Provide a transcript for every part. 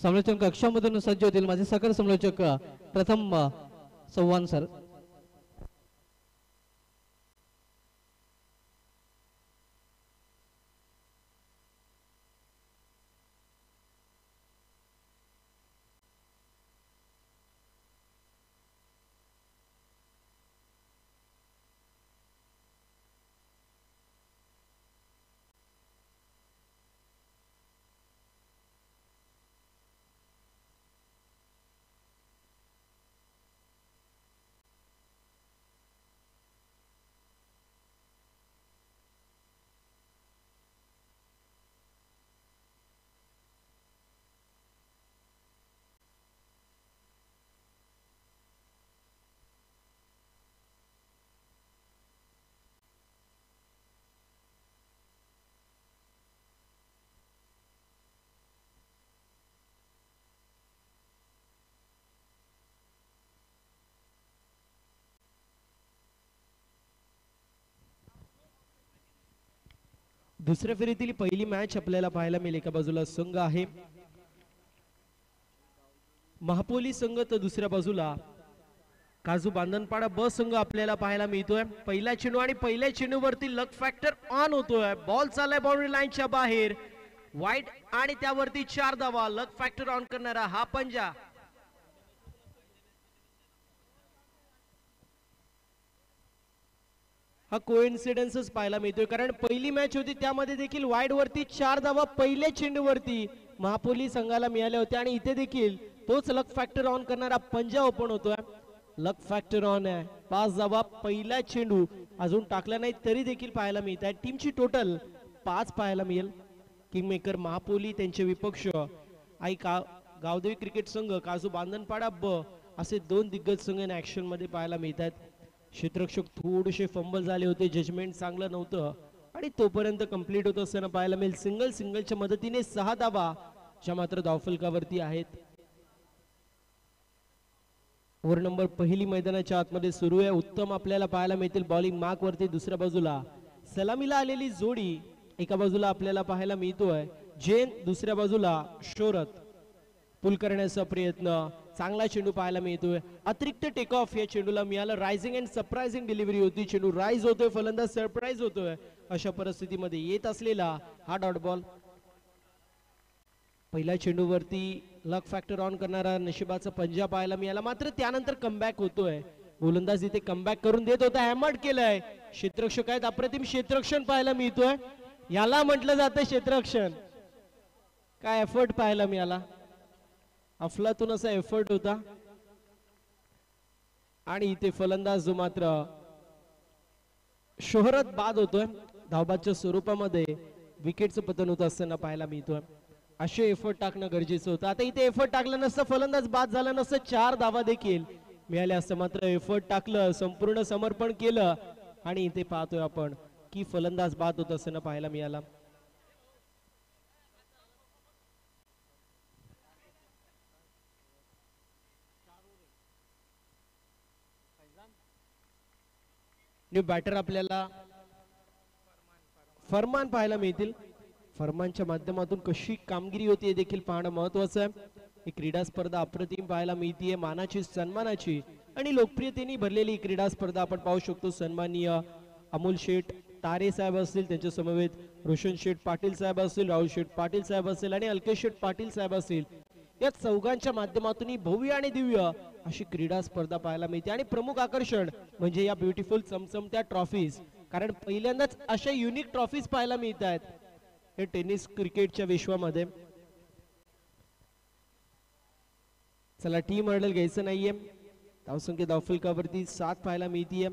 समालोचक कक्षामधून सज्ज होतील माझे सकल समालोचक प्रथम चव्हाण सर. दुसऱ्या फेरीतील पहिली मॅच आपल्याला पाहायला मिळेल. एका बाजूला संघ आहे महापोली संघ तर दुसऱ्या बाजूला काजू बांधनपाडा ब संघ आपल्याला पाहायला मिळतोय. पहिला चेंडू आणि पहिल्या चेंडूवरती लक फॅक्टर ऑन होतोय. बॉल चाललाय बाउंड्री लाईनच्या बाहेर वाईट आणि त्यावरती 4 धावा. लक फॅक्टर ऑन करणारा हा पंजा. हा कोइन्सिडेन्सच पाहायला मिळतोय कारण पहिली मॅच होती त्यामध्ये देखील वाईड वरती 4 धावा पहिल्या चेंडूवरती महापोली संघाला मिळाल्या होत्या आणि इथे देखील तोच लक फॅक्टर ऑन करणारा पंजा ओपन होतोय. लक फॅक्टर ऑन आहे. 5 धावा पहिला चेंडू अजून टाकला नाही तरी देखील पाहायला मिळत आहे. टीमची टोटल 5 पाहायला मिळेल. किंगमेकर महापोली त्यांचे विपक्ष आई गावदेवी क्रिकेट संघ काजू बांधनपाडा ब असे 2 दिग्गज संघ ऍक्शन मध्ये पाहायला मिळत आहेत. क्षेत्ररक्षक थोडेसे फंबल झाले होते. जजमेंट चांगलं नव्हतं आणि तोपर्यंत कंप्लीट होत असताना पाहायला मिळेल सिंगलच्या मदतीने 6 धावा ज्या मात्र धावफलकावरती आहेत. ओव्हर नंबर पहिली मैदानाच्या आतमध्ये सुरू आहे. उत्तम आपल्याला पाहायला मिळतील बॉलिंग मार्क वरती. दुसऱ्या बाजूला सलामीला आलेली जोडी एका बाजूला आपल्याला पाहायला मिळतोय जैन, दुसऱ्या बाजूला शोरत. पुल करण्याचा प्रयत्न चांगला चेंडू पाहायला मिळतोय. अतिरिक्त टेक ऑफ या चेंडूला मिळालं. रायझिंग अँड सरप्राइझिंग डिलिव्हरी होती. चेंडू राईज होतोय, फलंदाज सरप्राइज होतोय. अशा परिस्थितीमध्ये येत असलेला हा डॉट बॉल. पहिल्या चेंडूवरती लक फॅक्टर ऑन करणारा नशिबाचा पंजा पाहायला मिळाला मात्र त्यानंतर कमबॅक होतोय. गोलंदाज इथे कमबॅक करून देत होता. हॅमर्ड केलंय. क्षेत्ररक्षक आहेत. अप्रतिम क्षेत्ररक्षण पाहायला मिळतोय. याला म्हटलं जातं क्षेत्ररक्षण. काय एफर्ट पाहायला मिळाला. अफलातून असा एफर्ट होता आणि इथे फलंदाज जो मात्र शोहरत बाद होतोय. धावबादच्या स्वरूपामध्ये विकेटचं पतन होत असताना पाहायला मिळतोय. असे एफर्ट टाकणं गरजेचं होतं. आता इथे एफर्ट टाकलं नसतं फलंदाज बाद झाला नसतं 4 धावा देखील मिळाल्या असतं. मात्र एफर्ट टाकलं, संपूर्ण समर्पण केलं आणि इथे पाहतोय आपण की फलंदाज बाद होत असताना पाहायला मिळाला. न्यू बॅटर आपल्याला फरमान पाहायला मिळतील. फरमानच्या माध्यमातून कशी कामगिरी होती हे देखील पाहणं महत्वाचं आहे. ही क्रीडा स्पर्धा अप्रतिम पाहायला मिळतीये. मानाची, सन्मानाची आणि लोकप्रियतेने भरलेली क्रीडा स्पर्धा आपण पाहू शकतो. सन्माननीय अमोल शेठ तारे साहेब असतील, त्यांच्या समवेत रोशन शेठ पाटील साहेब असतील, राहुल शेठ पाटील साहेब असतील आणि अल्केश शेठ पाटील साहेब असतील. या चौघांच्या माध्यमातून ही भव्य आणि दिव्य अशी क्रीडा स्पर्धा पाहायला मिळते. आणि प्रमुख आकर्षण म्हणजे या ब्युटिफुल चमचमत्या ट्रॉफीज. कारण पहिल्यांदाच अशा युनिक ट्रॉफीज पाहायला मिळत आहेत हे टेनिस क्रिकेटच्या विश्वामध्ये. चला टीम हर्डल घ्यायचं नाहीये. धावसंख्या धावफलकावरती 7 पाहायला मिळतीये.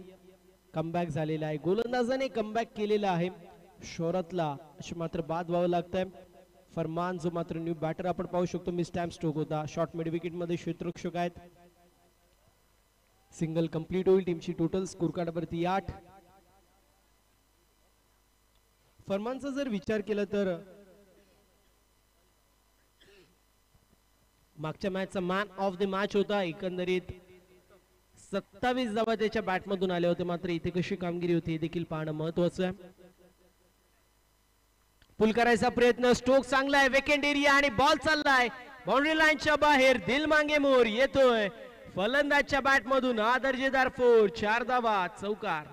कमबॅक झालेला आहे. गोलंदाजाने कमबॅक केलेला आहे. शोरतला अशी मात्र बाद व्हावं लागतंय. फरमान जो मात्र न्यू बॅटर आपण पाहू शकतो मिस टाइम स्ट्रोक होता. शॉर्ट मिड विकेट मध्ये क्षेत्ररक्षक आहेत. सिंगल कंप्लीट होईल. टीमची टोटल स्कोर कार्ड वरती 8. फरमानचा जर विचार केला तर मागच्या मॅचचा मॅन ऑफ द मॅच होता. एकंदरीत 27 धावा त्याच्या बॅटमधून आले होते. मात्र इथे कशी कामगिरी होती हे देखील पाहणं महत्वाचं आहे. पुल करायचा प्रयत्न. स्ट्रोक चांगला आहे. वेकेंड एरिया आणि बॉल चाललाय बाउंड्री लाईनच्या बाहेर दिल मांगे मोर येतोय फलंदाजच्या बॅट मधून हा दर्जेदार फोर. 4 धावा चौकार.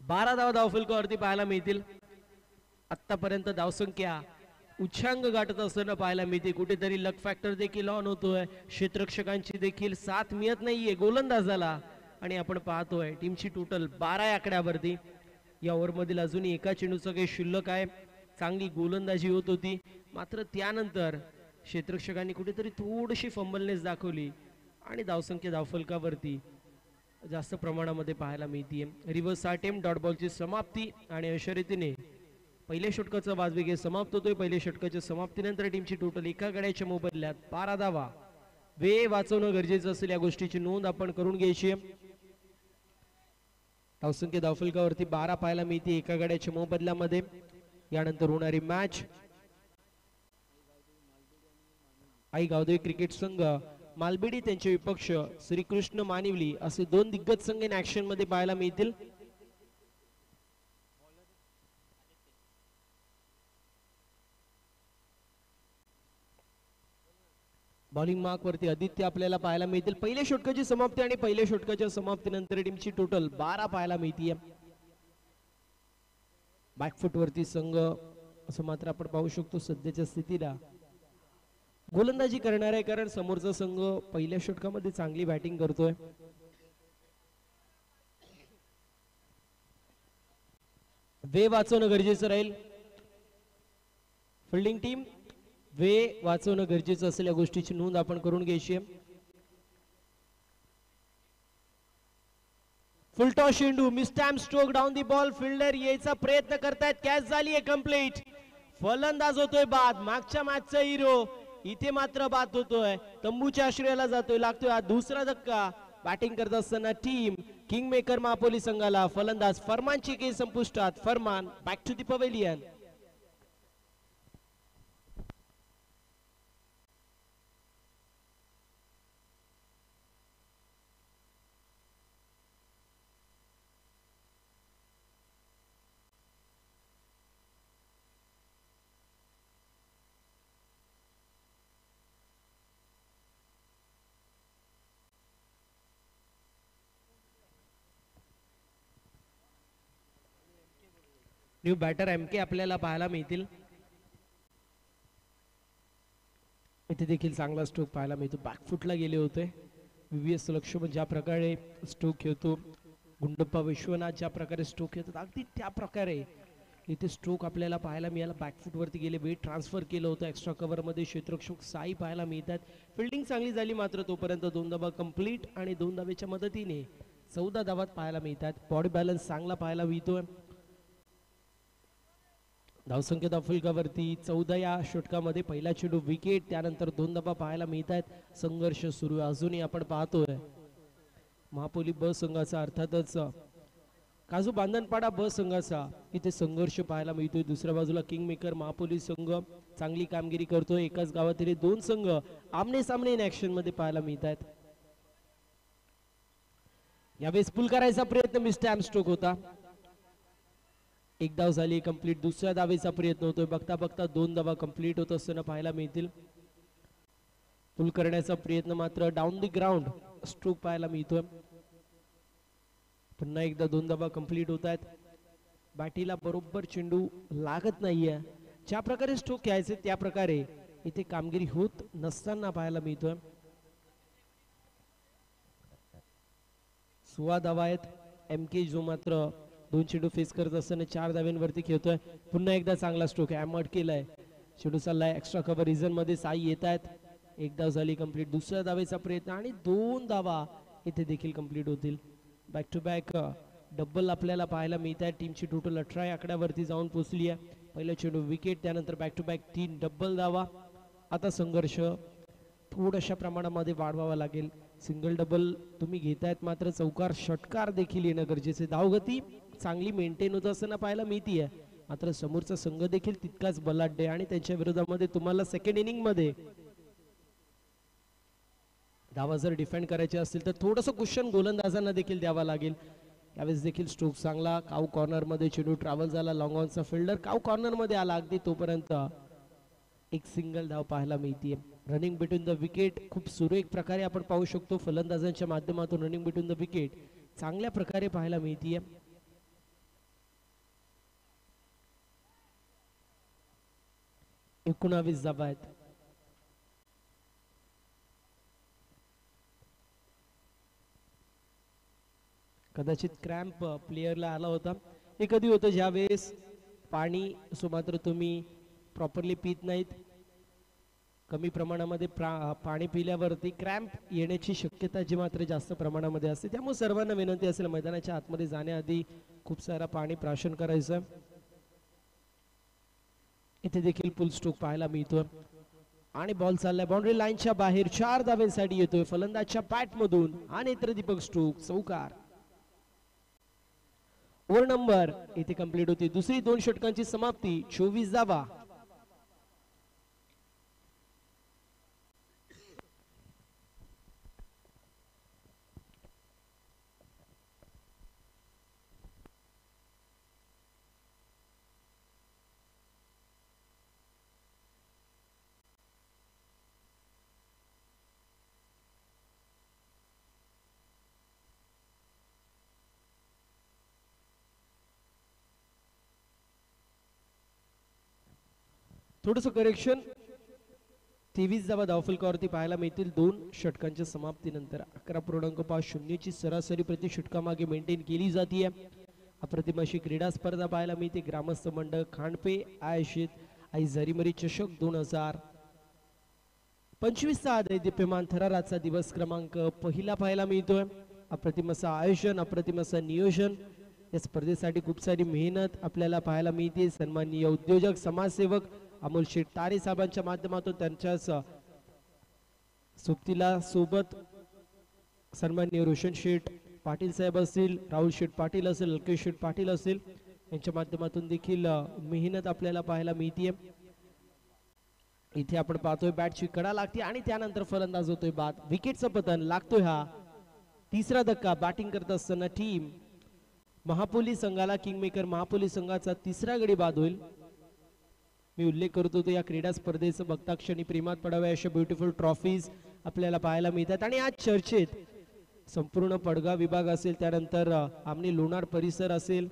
12 धावा धावफलकावरती पाहायला मिळतील. आतापर्यंत धावसंख्या उच्चांक गाठत असताना पाहायला मिळते. कुठेतरी लक फॅक्टर देखील ऑन होतोय. क्षेत्ररक्षकांची देखील साथ मिळत नाहीये गोलंदाजाला आणि आपण पाहतोय टीमची टोटल 12 आकड्यावरती. या ओव्हर मधील अजूनही एका चेंडूचं काही शिल्लक आहे. चांगली गोलंदाजी होत होती मात्र त्यानंतर क्षेत्ररक्षकांनी कुठेतरी थोडीशी फंबलनेस दाखवली आणि धावसंख्या धावफलकावरती जास्त प्रमाणामध्ये पाहायला मिळते. रिव्हर्स अटेम्प्ट डॉट बॉलची समाप्ती आणि अशा रीतीने पहिल्या षटकाचा वाजवेग समाप्त होतोय. पहिल्या षटकाच्या समाप्तीनंतर टीमची टोटल एका गड्याच्या मोबदल्यात 12 धावा. वेळ वाचवणं गरजेचं असेल या गोष्टीची नोंद आपण करून घ्यायची. धावसंख्या धावफलकावरती 12 पाहायला मिळते एका गड्याच्या मोबदल्यामध्ये. यानंतर होणारी मॅच आई गावदेवी क्रिकेट संघ मालबेडी त्यांचे विपक्ष श्रीकृष्ण मानिवली असे दोन दिग्गज संघ इन ऍक्शन मध्ये पाहायला मिळतील. बॉलिंग मार्क वरती आदित्य आपल्याला पाहायला मिळतील. पहिल्या षटकाची समाप्ती आणि पहिल्या षटकाच्या समाप्तीनंतर टीमची टोटल 12 पाहायला मिळते. बॅकफुट वरती संघ असं मात्र आपण पाहू शकतो सध्याच्या स्थितीला गोलंदाजी करणार आहे कारण समोरचा संघ पहिल्या षटकामध्ये चांगली बॅटिंग करतोय. वेळ वाचवणं गरजेचं राहील. फिल्डिंग टीम वेळ वाचवणं गरजेचं असेल या गोष्टीची नोंद आपण करून घ्यायची आहे. फुलटॉस चेंडू mistimed stroke down the ball. Fielder यायचा प्रयत्न करतायत. कॅच झाली आहे कंप्लीट. फलंदाज होतोय बाद. मागच्या मॅचचा हिरो इथे मात्र बाद होतोय. तंबूच्या आश्रयाला जातोय. लागतोय हा दुसरा धक्का. बॅटिंग करत असताना टीम किंग मेकर महापोली संघाला फलंदाज फरमानची केस संपुष्टात. Farman back to the pavilion. New batter MK आपल्याला पाहायला मिळतील. इथे देखील चांगला स्ट्रोक पाहायला मिळतो. बॅकफुटला गेले होते. व्हीव्हीएस लक्ष्मण ज्या प्रकारे स्ट्रोक खेळतो, गुंडप्पा विश्वनाथ ज्या प्रकारे स्ट्रोक खेळतात अगदी त्या प्रकारे इथे स्ट्रोक आपल्याला पाहायला मिळाला. बॅकफुट वरती गेले. वेट ट्रान्सफर केलं होतं. एक्स्ट्रा कव्हर मध्ये क्षेत्ररक्षक साई पाहायला मिळतात. फिल्डिंग चांगली झाली मात्र तोपर्यंत 2 धावा कंप्लीट आणि 2 धावेच्या मदतीने 14 धावात पाहायला मिळतात. बॉडी बॅलन्स चांगला पाहायला मिळतोय. धावसंख्या धावफलकावरती 14 या षटकामध्ये. पहिला चेंडू विकेट. त्यानंतर 2 धावा पाहायला मिळत आहेत. संघर्ष सुरू आहे अजूनही आपण पाहतोय. महापोली ब संघाचा अर्थातच काजू बांधणपाडा ब संघाचा इथे संघर्ष पाहायला मिळतोय. दुसऱ्या बाजूला किंग मेकर महापोली संघ चांगली कामगिरी करतोय. एकाच गावातील 2 संघ आमने सामने इन ऍक्शन मध्ये पाहायला मिळत आहेत. यावेळेस पुल करायचा प्रयत्न मिस्टर एमस्ट्रोक होता. एक धाव झाली कंप्लीट. दुसऱ्या धावेचा प्रयत्न होतोय. बघता बघता 2 धावा कंप्लीट होत असताना पाहायला मिळतील. पुल करण्याचा प्रयत्न मात्र डाऊन दी ग्राउंड स्ट्रोक पाहायला मिळतोय. पुन्हा एकदा 2 धावा कंप्लीट होत आहेत. बॅटीला बरोबर चेंडू लागत नाहीये. ज्या प्रकारे स्ट्रोक घ्यायचे त्या प्रकारे इथे कामगिरी होत नसताना पाहायला मिळतोय. 16 धावा आहेत. एमके जो मात्र 2 चेंडू फेस करत असताना 4 धाव्यांवरती खेळतोय. पुन्हा एकदा चांगला स्ट्रोक एमर्ट केलाय. चेंडू चाललाय एक्स्ट्रा कव्हर रिझन मध्ये. साई येत आहेत. 1 धाव झाली कंप्लीट. दुसऱ्या धावेचा प्रयत्न आणि 2 धावा इथे देखील कंप्लीट होतील. बॅक टू बॅक डबल आपल्याला पाहायला मिळत आहे. टीमची टोटल 18 आकड्यावरती जाऊन पोहोचली आहे. पहिला चेंडू विकेट. त्यानंतर बॅक टू बॅक 3 डबल धावा. आता संघर्ष थोड्याशा प्रमाणामध्ये वाढवावा लागेल. सिंगल डबल तुम्ही घेतायत मात्र चौकार षटकार देखील येणं गरजेचे. धावगती चांगली मेंटेन होत असताना पाहायला मिळतीये मात्र समोरचा संघ देखील तितकाच बलाढ्य आणि त्यांच्या विरोधामध्ये तुम्हाला सेकंड इनिंग मध्ये धावा जर डिफेंड करायचे असतील तर थोडंसं कुशन गोलंदाजांना देखील द्यावा लागेल. यावेळेस देखील स्ट्रोक चांगला. काऊ कॉर्नर मध्ये चेंडू ट्रॅव्हल झाला. लॉंग ऑनचा फिल्डर काऊ कॉर्नर मध्ये आला. अगदी तोपर्यंत एक सिंगल धाव पाहायला मिळते. रनिंग बिटवीन द विकेट खूप सुरेख प्रकारे आपण पाहू शकतो. फलंदाजांच्या माध्यमातून रनिंग बिटवीन द विकेट चांगल्या प्रकारे पाहायला मिळते. 19 धावा आहेत. कदाचित क्रॅम्प प्लेयरला आला होता. हे कधी होतं ज्यावेळेस पाणी मात्र तुम्ही प्रॉपरली पित नाहीत, कमी प्रमाणामध्ये पाणी पिल्यावरती क्रॅम्प येण्याची शक्यता जी मात्र जास्त प्रमाणामध्ये असते. त्यामुळे सर्वांना विनंती असेल मैदानाच्या आतमध्ये जाण्याआधी खूप सारा पाणी प्राशन करायचं. इथे देखील फुल स्ट्रोक पाहायला मिळतोय आणि बॉल चाललाय बाउंड्री लाईनच्या बाहेर. 4 धावांसाठी येतोय फलंदाजच्या बॅट मधून आणि इतर दीपक स्ट्रोक चौकार. ओव्हर नंबर इथे कंप्लीट होती. दुसरी 2 षटकांची समाप्ती. 24 धावा. थोडंसं करेक्शन. 23 धावा धावफलकावरती पाहायला मिळतील 2 षटकांच्या समाप्तीनंतर. 11.5 ची सरासरी प्रति षटकामागे मेंटेन केली जाते. अप्रतिम अशी क्रीडा स्पर्धा पाहायला मिळते. ग्रामस्थ मंडळ खांडपे आयोजित आई झरीमरी चषक 2025 चा दैदिप्यमान थराराचा दिवस क्रमांक पहिला पाहायला मिळतोय. अप्रतिम असं आयोजन, अप्रतिम असं नियोजन. या स्पर्धेसाठी खूप सारी मेहनत आपल्याला पाहायला मिळते. सन्माननीय उद्योजक समाजसेवक अमोल शेठ तारे साहेबांच्या माध्यमातून त्यांच्याच सोबतीला सोबत सन्माननीय रोशन शेठ पाटील साहेब असतील, राहुल शेठ पाटील असेल, लकेश शेठ पाटील असेल, यांच्या माध्यमातून देखील मेहनत आपल्याला पाहायला मिळते. इथे आपण पाहतोय बॅटची कडा लागते आणि त्यानंतर फलंदाज होतोय बाद. विकेटचं पतन लागतोय. हा तिसरा धक्का. बॅटिंग करत असताना टीम महापोली संघाला किंगमेकर महापोली संघाचा तिसरा गडी बाद होईल. मी उल्लेख करत होतो या क्रीडा स्पर्धेचं बघता क्षणी प्रेमात पडावे अशा ब्युटिफुल ट्रॉफीज आपल्याला पाहायला मिळतात. आणि आज चर्चेत संपूर्ण पडगाव विभाग असेल, त्यानंतर आमने लोणार परिसर असेल,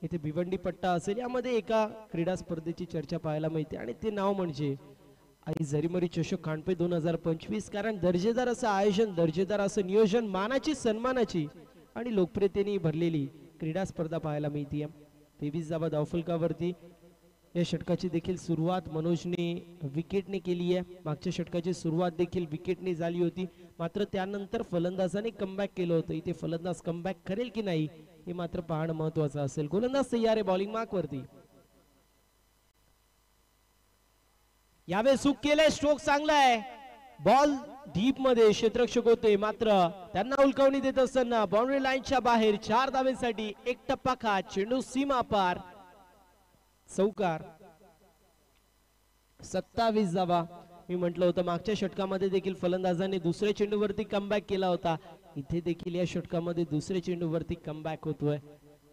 इथे भिवंडी पट्टा असेल, यामध्ये एका क्रीडा स्पर्धेची चर्चा पाहायला मिळते आणि ते नाव म्हणजे आई झरीमरी चषक खांडपे 2025. कारण दर्जेदार असं आयोजन, दर्जेदार असं नियोजन, मानाची सन्मानाची आणि लोकप्रियतेने भरलेली क्रीडा स्पर्धा पाहायला मिळते. 23 धावा धावफलकावरती. या षटकाची देखील सुरुवात मनोजने विकेटने केली आहे. मागच्या षटकाची सुरुवात देखील विकेटने झाली होती, मात्र त्यानंतर फलंदाजाने कमबॅक केलं होतं. इथे फलंदाज कमबॅक करेल की नाही हे मात्र पाहणं महत्वाचं असेल. गोलंदाज तयार आहे बॉलिंग मार्क वरती. यावेळेस चूक केलंय. स्ट्रोक चांगला आहे. बॉल डीप मध्ये क्षेत्ररक्षक होते, मात्र त्यांना उलकावणी देत असताना बाउंड्री लाईनच्या बाहेर 4 धावांसाठी एक टप्पा खात. चेंडू सीमा पार चौकार. 27 धावा. मी म्हटलं होतं मागच्या षटकामध्ये देखील फलंदाजाने दुसऱ्या चेंडूवरती कमबॅक केला होता. इथे देखील या षटकामध्ये दुसऱ्या चेंडूवरती कमबॅक होतोय.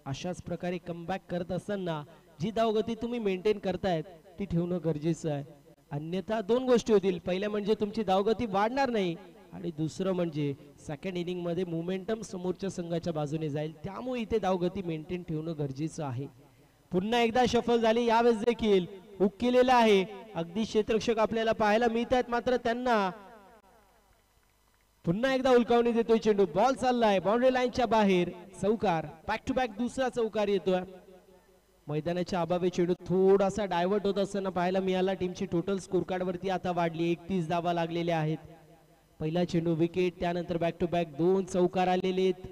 अशाच प्रकारे कमबॅक करत असताना जी धावगती तुम्ही मेंटेन करतायत ती ठेवणं गरजेचं आहे. अन्यथा 2 गोष्टी होतील. पहिल्या म्हणजे तुमची धावगती वाढणार नाही आणि दुसरं म्हणजे सेकंड इनिंग मध्ये मोमेंटम समोरच्या संघाच्या बाजूने जाईल. त्यामुळे इथे धावगती मेंटेन ठेवणं गरजेचं आहे. पुन्हा एकदा शफल झाली. यावेळेस देखील हुक केलेला आहे. अगदी क्षेत्ररक्षक आपल्याला पाहायला मिळतात, मात्र त्यांना पुन्हा एकदा उलकावणी देतोय चेंडू. बॉल चाललाय बाउंड्री लाईनच्या बाहेर चौकार. बॅक टू बॅक दुसरा चौकार येतोय. मैदानाच्या अभावी चेंडू थोडासा डायव्हर्ट होत असताना पाहायला मिळाला. टीमची टोटल स्कोर कार्ड वरती आता वाढली. 31 धावा लागलेल्या आहेत. पहिला चेंडू विकेट, त्यानंतर बॅक टू बॅक 2 चौकार आलेले आहेत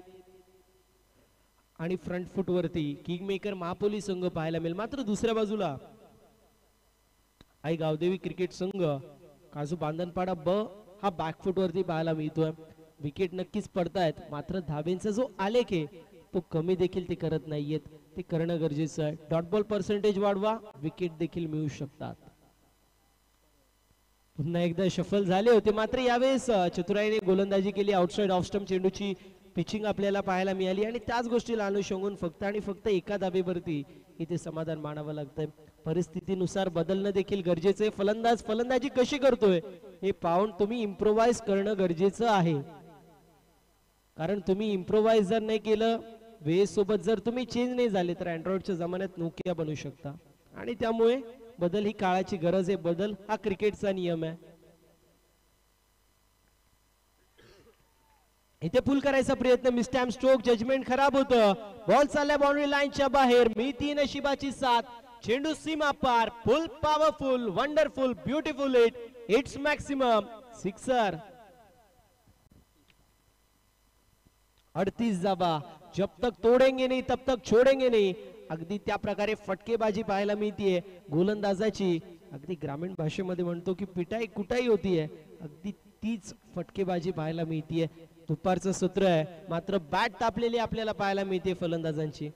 आणि फ्रंट फुट वरती किंगमेकर महापोली संघ पाहायला मिळेल. मात्र दुसऱ्या बाजूला आई गावदेवी क्रिकेट संघ काजू बांधनपाडा ब हा बॅकफुट वरती पाहायला मिळतोय. विकेट नक्कीच पडतायत, मात्र धावेंचा जो आलेख आहे तो कमी देखील ते करत नाहीयेत. ते करणं गरजेचं आहे. डॉट बॉल पर्सेंटेज वाढवा, विकेट देखील मिळू शकतात. पुन्हा एकदा शफल झाले होते, मात्र यावेळेस चतुराईने गोलंदाजी केली. आउटसाइड ऑफ स्टंप चेंडूची पिचिंग आपल्याला पाहायला मिळाली आणि त्याच गोष्टीला अनुषंगून फक्त आणि फक्त एका धाबेवरती इथे समाधान मानावं लागतंय. परिस्थितीनुसार बदलणं देखील गरजेचं आहे. फलंदाज फलंदाजी कशी करतोय हे पाहून तुम्ही इम्प्रोवाइज करणं गरजेचं आहे. कारण तुम्ही इम्प्रोवाइज जर नाही केलं, वेळेसोबत जर तुम्ही चेंज नाही झाले तर अँड्रॉइडच्या जमान्यात नोकिया बनू शकता. आणि त्यामुळे बदल ही काळाची गरज आहे. बदल हा क्रिकेटचा नियम आहे. इथे पुल करायचा प्रयत्न, मिस्टॅम स्ट्रोक, जजमेंट खराब होतं. बॉल चाललाय बाउंड्री लाईनच्या बाहेर. मिळती नशिबाची साथ. चेंडू सीमा पार. फुल powerful, wonderful, beautiful hit. It's maximum sixer. 38 धावा. जब तक तोडेंगे नहीं तब तक छोडेंगे नहीं. अगदी त्या प्रकारे फटकेबाजी पाहायला मिळतीये गोलंदाजाची. अगदी ग्रामीण भाषेमध्ये म्हणतो की पिटाई कुटाई होतीये, अगदी तीच फटकेबाजी पाहायला मिळतीये. दुपारचं सत्र आहे, मात्र बॅट तापलेली आपल्याला पाहायला मिळते फलंदाजांची.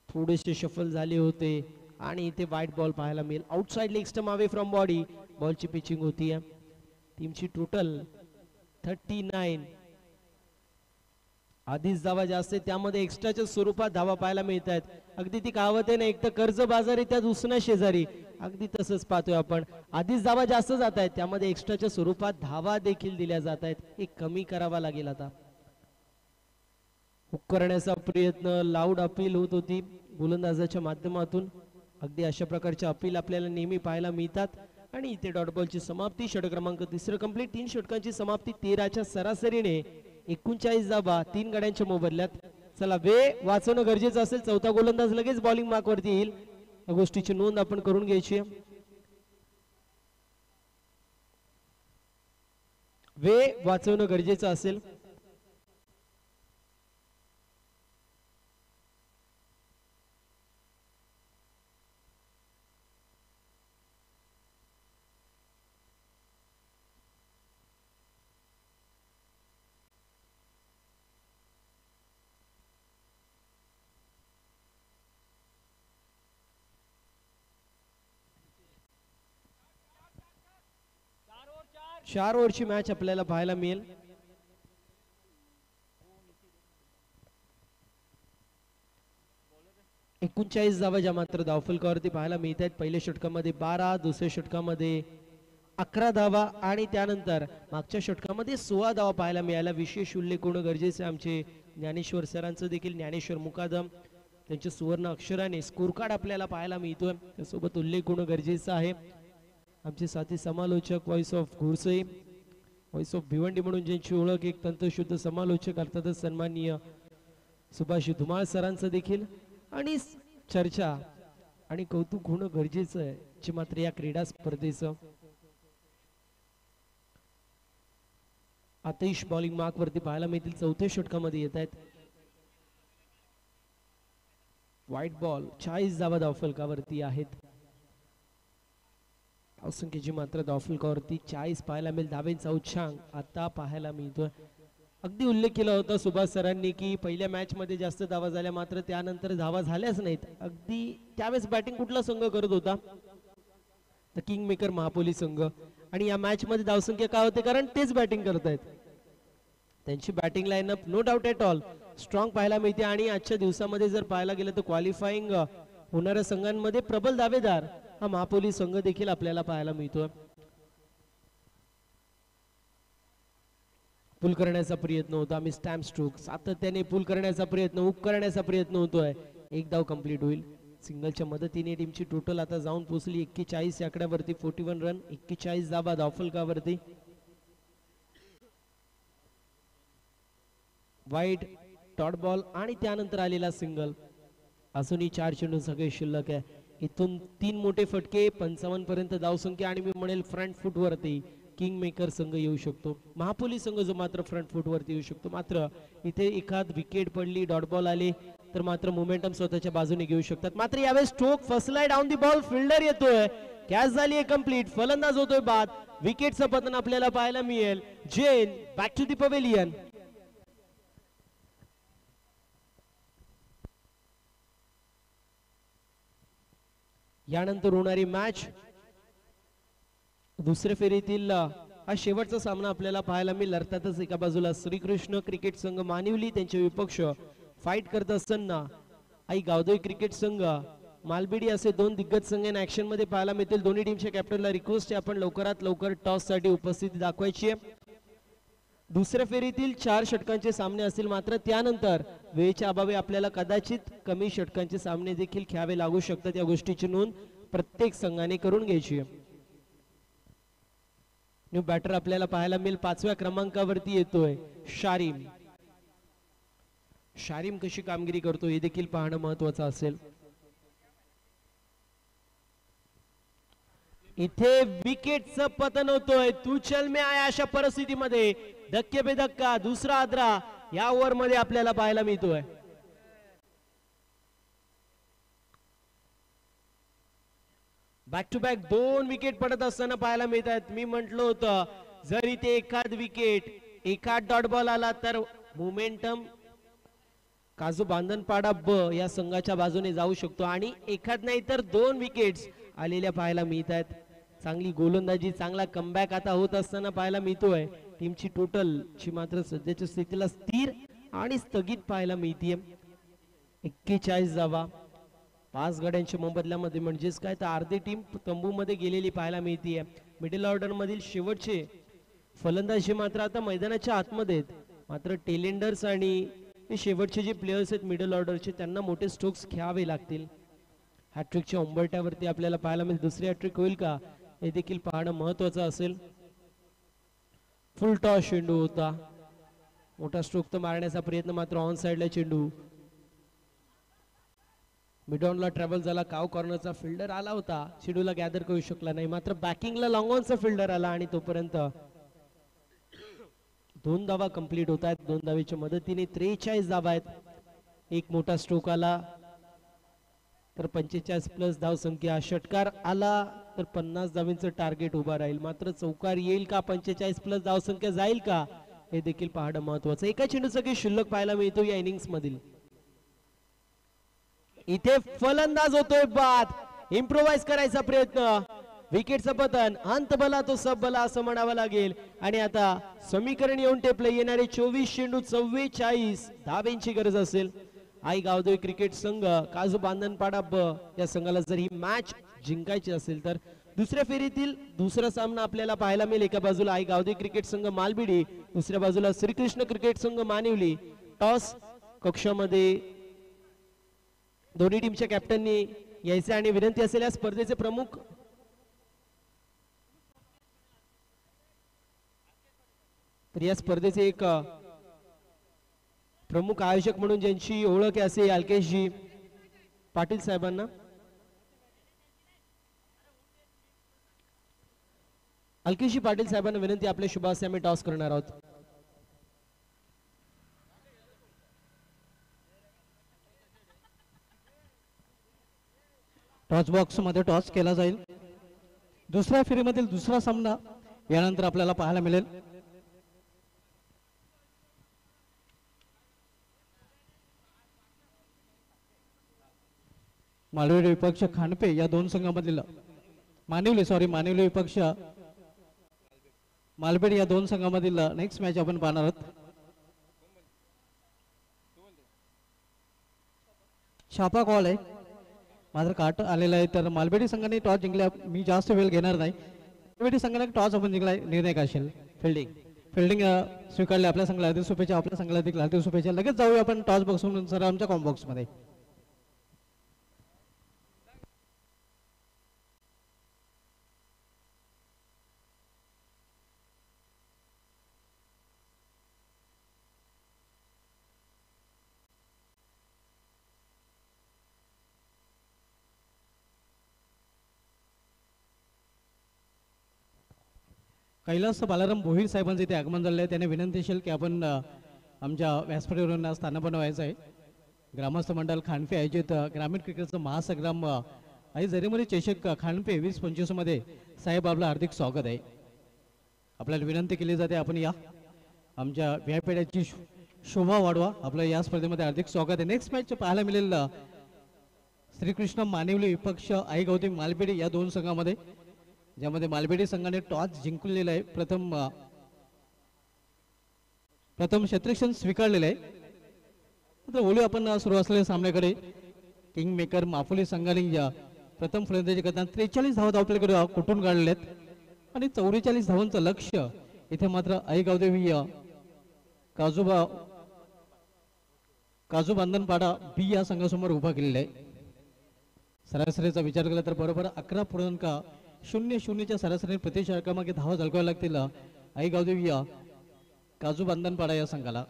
थोडेसे शफल झाले होते आणि इथे व्हाईट बॉल पाहायला मिळेल. Outside leg stump away from body. बॉलची पिचिंग होतीये. टीमची टोटल 39. आधीच धावा जास्त आहे, त्यामध्ये एक्स्ट्राच्या स्वरूपात धावा पाहायला मिळत आहेत. अगदी ती कहावत आहे ना, एक तर कर्ज बाजारी त्या दुसऱ्या शेजारी, अगदी तसंच पाहतोय आपण. आधीच धावा जास्त जात आहेत, त्यामध्ये एक्स्ट्राच्या स्वरूपात धावा देखील दिल्या जात आहेत. एक कमी करावा लागेल आता. हुक करण्याचा प्रयत्न, लाऊड अपील होत होती गोलंदाजाच्या माध्यमातून. अगदी अशा प्रकारच्या अपील आपल्याला नेहमी पाहायला मिळतात. आणि इथे डॉट बॉलची समाप्ती. षटक क्रमांक 3 कंप्लीट. 3 षटकांची समाप्ती 13च्या सरासरीने. 39 धावा 3 गड्यांच्या मोबदल्यात. चला, वेळ वाचवणं गरजेचं असेल. चौथा गोलंदाज लगेच बॉलिंग मार्क वरती येईल, या गोष्टीची नोंद आपण करून घ्यायची. वेळ वाचवणं गरजेचं असेल. चार ओव्हरची मॅच आपल्याला पाहायला मिळेल. एकोणचाळीस धावा ज्या मात्र धावफलकावरती पाहायला मिळत आहेत. पहिल्या षटकामध्ये 12, दुसऱ्या षटकामध्ये 11 धावा आणि त्यानंतर मागच्या षटकामध्ये 16 धावा पाहायला मिळायला. विशेष उल्लेख होणं गरजेचं आहे आमचे ज्ञानेश्वर सरांचं देखील. ज्ञानेश्वर मुकादम त्यांच्या सुवर्ण अक्षराने स्कोर कार्ड आपल्याला पाहायला मिळतोय, त्यासोबत उल्लेख होणं गरजेचं आहे. आमचे साथी समालोचक voice of Ghorsai, voice of Bhiwandi म्हणून ज्यांची ओळख एक तंत्रशुद्ध समालोचक अर्थातच सन्माननीय सुभाष धुमाळ सरांचं देखील. आणि चर्चा आणि कौतुक होणं गरजेचं आहे जे मात्र या क्रीडा स्पर्धेचं. आतिश बॉलिंग मार्क वरती पाहायला मिळतील. चौथ्या षटकामध्ये येत आहेत. White ball. 40 धावा धावफलकावरती आहेत. धावसंख्येची मात्र धावफलकावरती 40 पाहायला मिळेल. धावेंचा उच्चांक आता पाहायला मिळतोय. अगदी उल्लेख केला होता सुभाष सरांनी की पहिल्या मॅच मध्ये जास्त धावा झाल्या, मात्र त्यानंतर धावा झाल्याच नाहीत. अगदी त्यावेळेस बॅटिंग कुठला संघ करत होता? तर किंग मेकर महापोली संघ. आणि या मॅच मध्ये धावसंख्या का होते? कारण तेच बॅटिंग करत आहेत. त्यांची batting lineup no doubt at all strong पाहायला मिळते. आणि आजच्या दिवसामध्ये जर पाहायला गेलं तर क्वालिफाईंग होणाऱ्या संघांमध्ये प्रबल दावेदार हा महापोली संघ देखील आपल्याला पाहायला मिळतोय. पुल करण्याचा प्रयत्न होता. मी स्टॅम्प स्ट्रोक सातत्याने पुल करण्याचा प्रयत्न, हुक करण्याचा प्रयत्न होतोय. एक धाव कंप्लीट होईल. सिंगलच्या मदतीने टीमची टोटल आता जाऊन पोहोचली 41 या आकड्यावरती. 41 रन, 41 धावा धावफलकावरती. वाईड डॉट बॉल आणि त्यानंतर आलेला सिंगल. अजूनही 4 चेंडू सगळे शिल्लक आहे. इथून 3 मोठे फटके, 55 पर्यंत धावसंख्या आणि मी म्हणेल फ्रंट फुट वरती किंग मेकर संघ येऊ शकतो. महापोली संघ जो मात्र फ्रंट फुट वरती येऊ शकतो. मात्र इथे एखाद विकेट पडली, डॉट बॉल आले तर मात्र मोमेंटम स्वतःच्या बाजूने घेऊ शकतात. मात्र यावेळेस स्ट्रोक फसलाय डाऊन दी बॉल. फिल्डर येतोय, कॅच झाली आहे कंप्लीट. फलंदाज होतोय बाद. विकेटचं पतन आपल्याला पाहायला मिळेल. Jain back to the pavilion. यानंतर होणारी मॅच दुसऱ्या फेरीतील हा शेवटचा सामना आपल्याला पाहायला मिळेल. अर्थातच एका बाजूला श्रीकृष्ण क्रिकेट संघ मानिवली त्यांचे विपक्ष फाईट करत असताना आई गावदेवी क्रिकेट संघ मालबेडी असे दोन दिग्गज संघ ऍक्शन मध्ये पाहायला मिळतील. दोन्ही टीमच्या कॅप्टनला रिक्वेस्ट आहे आपण लवकरात लवकर टॉस साठी उपस्थिती दाखवायची आहे. दुसऱ्या फेरीतील 4 षटकांचे सामने असतील, मात्र त्यानंतर वेळेच्या अभावी आपल्याला कदाचित कमी षटकांचे सामने देखील खेळावे लागू शकतात. या गोष्टीची नोंद प्रत्येक संघाने करून घ्यायची आहे. न्यू बॅटर आपल्याला पाहायला मिळेल. 5व्या क्रमांकावरती येतोय शारीम. शारीम कशी कामगिरी करतो हे देखील पाहणं महत्वाचं असेल. इथे विकेटचं पतन होतोय. तू चल में आया अशा परिस्थितीमध्ये धक्के पे धक्का दुसरा आद्रा या ओव्हर मध्ये आपल्याला पाहायला मिळतोय. बॅक टू बॅक 2 विकेट पडत असताना पाहायला मिळत आहेत. मी म्हटलं होतं जर इथे एखाद विकेट एखाद डॉट बॉल आला तर मोमेंटम काजू बांधनपाडा ब या संघाच्या बाजूने जाऊ शकतो आणि एखाद नाही तर 2 विकेट्स आलेल्या पाहायला मिळत आहेत. चांगली गोलंदाजी चांगला कमबॅक आता होत असताना पाहायला मिळतोय. टीमची टोटल ची मात्र सध्याच्या स्थितीला स्थिर आणि स्थगित पाहायला मिळतीये. 41 धावा 5 गड्यांच्या मोबदल्यामध्ये, म्हणजेच काय तर अर्धी टीम तंबू मध्ये गेलेली पाहायला मिळतीये. मिडल ऑर्डर मधील शेवटचे फलंदाजी मात्र आता मैदानाच्या आतमध्ये आहेत. मात्र टेलेंडर्स आणि शेवटचे जे प्लेयर्स आहेत मिडल ऑर्डरचे त्यांना मोठे स्ट्रोक्स खेळावे लागतील. हॅट्रिकच्या उंबरट्यावरती आपल्याला पाहायला मिळेल. दुसरी हॅट्रिक होईल का हे देखील पाहणं महत्वाचं असेल. फुल टॉस चेंडू होता. मोठा स्ट्रोक तर मारण्याचा प्रयत्न मात्र ऑन साइडला चेंडू मिडॉनला ट्रॅव्हल झाला. काव कॉर्नरचा फिल्डर आला होता, चेंडूला गॅदर करू शकला नाही. मात्र बॅकिंगला लॉंग ऑनचा फिल्डर आला आणि तोपर्यंत 2 धावा कंप्लीट होत आहेत. 2 धावेच्या मदतीने 43 धावा आहेत. एक मोठा स्ट्रोक आला तर 45 प्लस धाव संख्या. षटकार आला तर 50 धावांचं टार्गेट उभा राहील. मात्र चौकार येईल का, 45 प्लस धाव संख्या जाईल का हे देखील पाहणं महत्वाचं. एका चेंडूचा काही शिल्लक पाहायला मिळतो या इनिंग्स मधील. इथे फलंदाज होतोय बाद. इम्प्रोवाइज करायचा प्रयत्न, विकेटचं पतन. अंत भला तो सब भला असं म्हणावं लागेल. आणि आता समीकरण येऊन टेपले. येणारे 24 चेंडू 44 धावेंची गरज असेल. आई गावदेवी क्रिकेट संघ काजू बांधनपाडा ब या संघाला जर ही मॅच जिंकायची असेल तर दुसऱ्या फेरीतील दुसरा सामना आपल्याला पाहायला मिळेल. एका बाजूला आई गावदेवी क्रिकेट संघ मालबिडी, दुसऱ्या बाजूला श्रीकृष्ण क्रिकेट संघ मानिवली. टॉस कक्षामध्ये दोन्ही टीमच्या कॅप्टननी यायचे आणि विनंती असेल या स्पर्धेचे प्रमुख तर या स्पर्धेचे एक प्रमुख आयोजक म्हणून ज्यांची ओळख आहे असे अल्केशजी पाटील साहेबांना. अल्केशजी पाटील साहेबांना विनंती, आपल्या शुभ हस्ते आम्ही टॉस करणार आहोत. टॉस बॉक्स मध्ये टॉस केला जाईल. दुसऱ्या फेरीमधील दुसरा सामना यानंतर आपल्याला पाहायला मिळेल. मालवडी विपक्ष खांडपे या दोन संघामधील मानिवली विपक्ष मालबेड या दोन संघामधील नेक्स्ट मॅच आपण पाहणार आहोत. छापा कॉल आहे, मात्र काट आलेला आहे. तर मालबेडी संघाने टॉस जिंकला. मी जास्त वेळ घेणार नाही. मालबेडी संघाने टॉस आपण जिंकला, निर्णय असेल. फिल्डिंग स्वीकारले आपल्या संघाला हार्दिक शुभेच्छा. आपल्या संघाला देखील हार्दिक शुभेच्छा. लगेच जाऊया आपण टॉस बॉक्स सर आमच्या कॉम बॉक्स मध्ये. कैलास बालाराम भोईर साहेबांचे इथे आगमन झाले आहे. त्याने विनंती असेल की आपण आमच्या व्यासपीठावरून स्थान बनवायचं आहे. ग्रामस्थ मंडळ खांडपे आयोजित ग्रामीण क्रिकेटचं महासंग्राम आई जरीमरी चषक खांडपे 2025 मध्ये साहेब आपलं हार्दिक स्वागत आहे. आपल्याला विनंती केली जाते आपण या आमच्या व्यासपीठाची शोभा वाढवा. आपलं या स्पर्धेमध्ये हार्दिक स्वागत आहे. नेक्स्ट मॅच पाहायला मिळेल श्रीकृष्ण मानिवली विपक्ष आई गौतमी मालबेडी या दोन संघामध्ये, ज्यामध्ये मालबेडी संघाने टॉस जिंकलेला आहे. प्रथम क्षेत्ररक्षण स्वीकारलेलं आहे. आता बोलू आपण सुरू असलेल्या सामन्याकडे. किंग मेकर माफुली संघाने प्रथम फलंदाजी करताना 43 धावा धावपल्याकडे कुठून काढलेत आणि 44 धावांचं लक्ष्य इथे मात्र आई गावदेवी काजू बांधनपाडा बी या संघासमोर उभा केलेला आहे. सरासरीचा विचार केला तर बरोबर 11.00च्या सरासरी प्रति षटकामागे धावा झळकाव्या लागतील आई गावदेवी काजू बांधनपाडा या संघाला.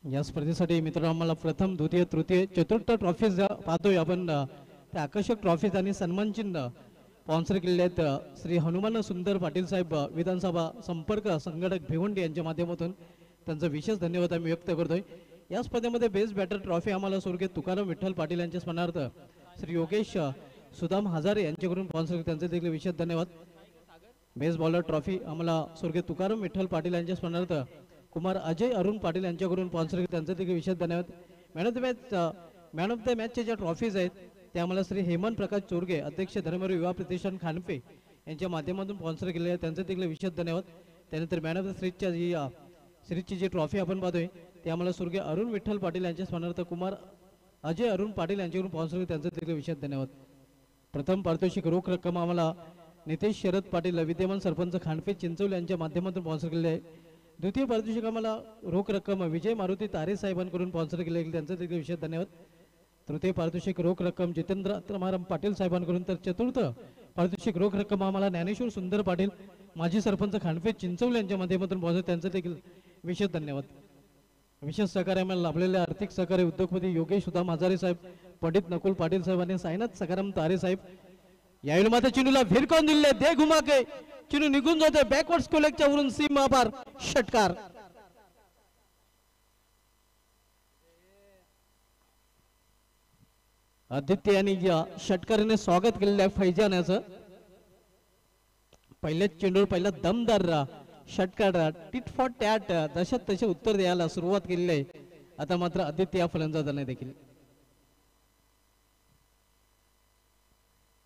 या स्पर्धेसाठी मित्रांनो आम्हाला प्रथम द्वितीय तृतीय चतुर्थ ट्रॉफीज पाहतोय आपण. त्या आकर्षक ट्रॉफीज आणि सन्मान चिन्ह स्पॉन्सर केलेले आहेत श्री हनुमान सुंदर पाटील साहेब विधानसभा संपर्क संघटक भिवंडी यांच्या माध्यमातून त्यांचा विशेष धन्यवाद आम्ही व्यक्त करतोय. या स्पर्धेमध्ये बेस्ट बॅटर ट्रॉफी आम्हाला स्वर्गीय तुकाराम विठ्ठल पाटील यांच्या स्मरणार्थ श्री योगेश सुदाम हजारे यांच्याकडून स्पॉन्सर त्यांचे देखील विशेष धन्यवाद. बेस्ट बॉलर ट्रॉफी आम्हाला स्वर्गीय तुकाराम विठ्ठल पाटील यांच्या स्मरणार्थ कुमार अजय अरुण पाटील यांच्याकडून स्पॉन्सर त्यांचे देखील विशेष धन्यवाद. मॅन ऑफ द मॅचचे ज्या ट्रॉफीज आहेत ते आम्हाला श्री हेमंत प्रकाश चोरगे अध्यक्ष धर्मवीर युवा प्रतिष्ठान खानपे यांच्या माध्यमातून स्पॉन्सर केले आहे त्यांचे देखील विशेष धन्यवाद. त्यानंतर मॅन ऑफ द सिरीजची जी ट्रॉफी आपण पाहतोय ते आम्हाला स्वर्गीय अरुण विठ्ठल पाटील यांच्या स्मरणार्थ कुमार अजय अरुण पाटील यांच्याकडून स्पॉन्सर त्यांचे देखील विशेष धन्यवाद. प्रथम पारितोषिक रोख रक्कम आम्हाला नितेश शरद पाटील विद्यमान सरपंच खानपे चिंचवली यांच्या माध्यमातून स्पॉन्सर केले आहे. द्वितीय पारितोषिक आम्हाला रोख रक्कम विजय मारुती तारे साहेबांकडून स्पॉन्सर केले त्यांचे देखील विशेष धन्यवाद. तृतीय पारितोषिक रोख रक्कम जितेंद्र आत्माराम पाटील साहेबांकडून तर चतुर्थ पारितोषिक रोख रक्कम आम्हाला ज्ञानेश्वर सुंदर पाटील माजी सरपंच खानपे चिंचवली यांच्या माध्यमातून स्पॉन्सर त्यांचे देखील विशेष धन्यवाद. विशेष सहकार्य आम्हाला लाभलेले आर्थिक सहकार्य उद्योगपती योगेश सुदाम हजारे साहेब पंडित नकुल पाटील साहेब आणि साईनाथ सकाराम तारे साहेब. यावेळी मात्र चिनूला भिरकावून दिले दे घुमा के चिनू निघून जाते बॅकवर्ड स्कोलेकच्या वरून सीमा पार षटकार. आदित्य यांनी या षटकाराने स्वागत केलेलं आहे फैजान याचं. पहिल्याच चेंडूवर पहिला दमदार षटकार टिट फॉर टॅट जशात तसे उत्तर द्यायला सुरुवात केलेली आहे. आता मात्र आदित्य या फलंदाजाने देखील